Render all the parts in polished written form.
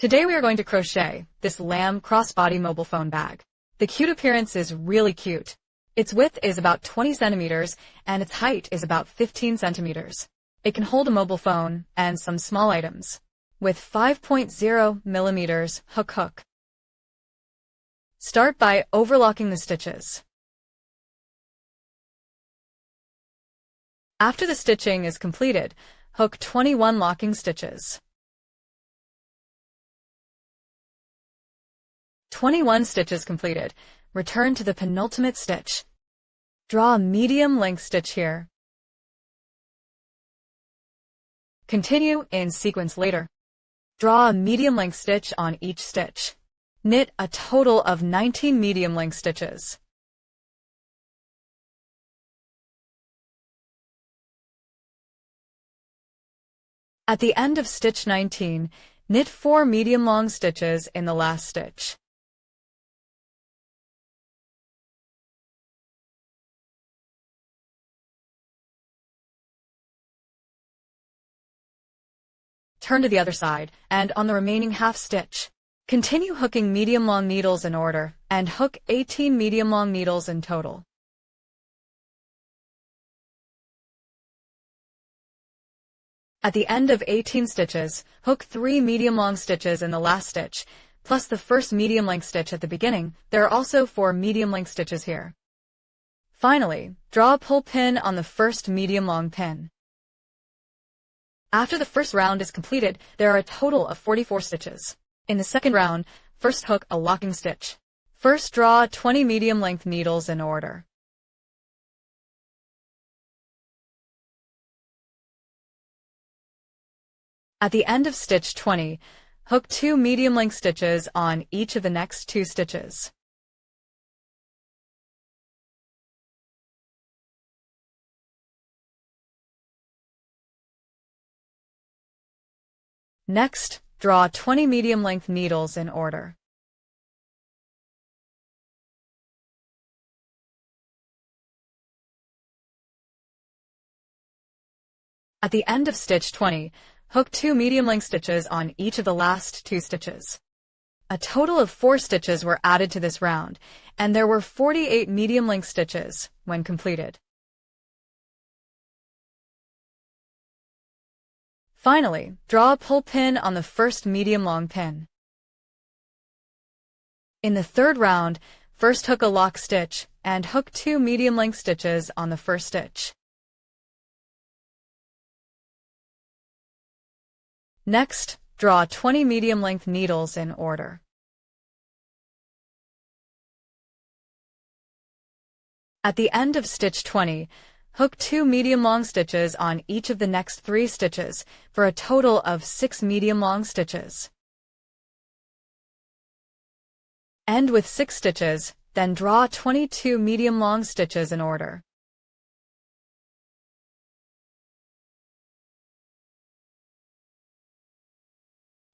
Today we are going to crochet this lamb crossbody mobile phone bag. The cute appearance is really cute. Its width is about 20 centimeters and its height is about 15 centimeters. It can hold a mobile phone and some small items. With 5.0 millimeters hook. Start by overlocking the stitches. After the stitching is completed, hook 21 locking stitches. 21 stitches completed. Return to the penultimate stitch. Draw a medium length stitch here. Continue in sequence later. Draw a medium length stitch on each stitch. Knit a total of 19 medium length stitches. At the end of stitch 19, knit 4 medium long stitches in the last stitch. Turn to the other side, and on the remaining half stitch, continue hooking medium long needles in order, and hook 18 medium long needles in total. At the end of 18 stitches, hook 3 medium long stitches in the last stitch, plus the first medium length stitch at the beginning. There are also 4 medium length stitches here. Finally, draw a pull pin on the first medium long pin. After the first round is completed, there are a total of 44 stitches. In the second round, first hook a locking stitch. First draw 20 medium length needles in order. At the end of stitch 20, hook 2 medium length stitches on each of the next 2 stitches. Next, draw 20 medium length needles in order. At the end of stitch 20, hook 2 medium length stitches on each of the last 2 stitches. A total of 4 stitches were added to this round, and there were 48 medium length stitches when completed. Finally, draw a pull pin on the first medium long pin. In the third round, first hook a lock stitch and hook 2 medium length stitches on the first stitch. Next, draw 20 medium length needles in order. At the end of stitch 20, hook 2 medium long stitches on each of the next 3 stitches for a total of 6 medium long stitches. End with 6 stitches, then draw 22 medium long stitches in order.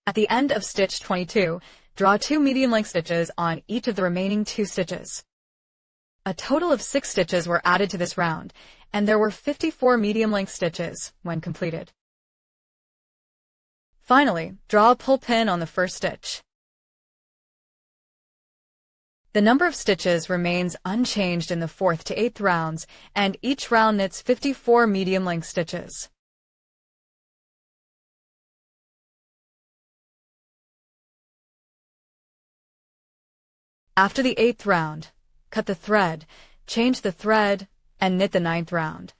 At the end of stitch 22, draw 2 medium length stitches on each of the remaining 2 stitches. A total of 6 stitches were added to this round, and there were 54 medium length stitches when completed. Finally, draw a pull pin on the first stitch. The number of stitches remains unchanged in the 4th to 8th rounds, and each round knits 54 medium length stitches. After the 8th round, cut the thread, change the thread, and knit the 9th round.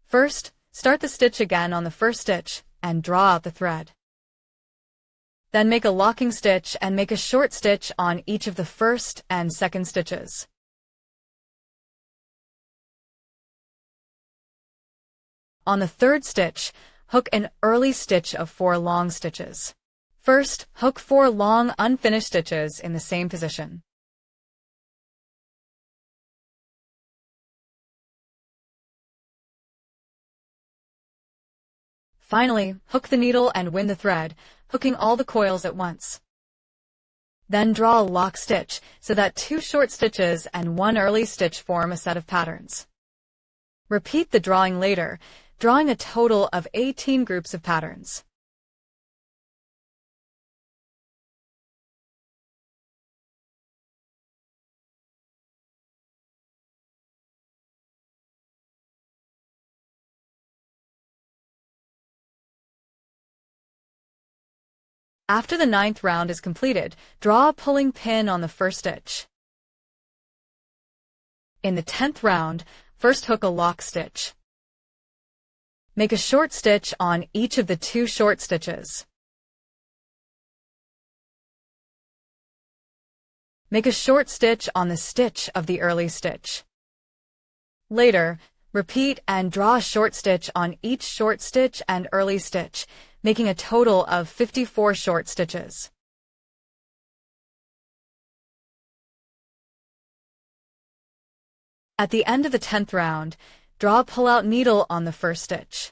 First, start the stitch again on the first stitch and draw out the thread. Then make a locking stitch and make a short stitch on each of the first and second stitches. On the third stitch, hook an early stitch of 4 long stitches. First, hook 4 long unfinished stitches in the same position. Finally, hook the needle and win the thread, hooking all the coils at once. Then draw a lock stitch so that 2 short stitches and 1 early stitch form a set of patterns. Repeat the drawing later, drawing a total of 18 groups of patterns. After the 9th round is completed, draw a pulling pin on the first stitch. In the 10th round, first hook a lock stitch. Make a short stitch on each of the 2 short stitches. Make a short stitch on the stitch of the early stitch. Later, repeat and draw a short stitch on each short stitch and early stitch, making a total of 54 short stitches. At the end of the 10th round, draw a pull-out needle on the first stitch.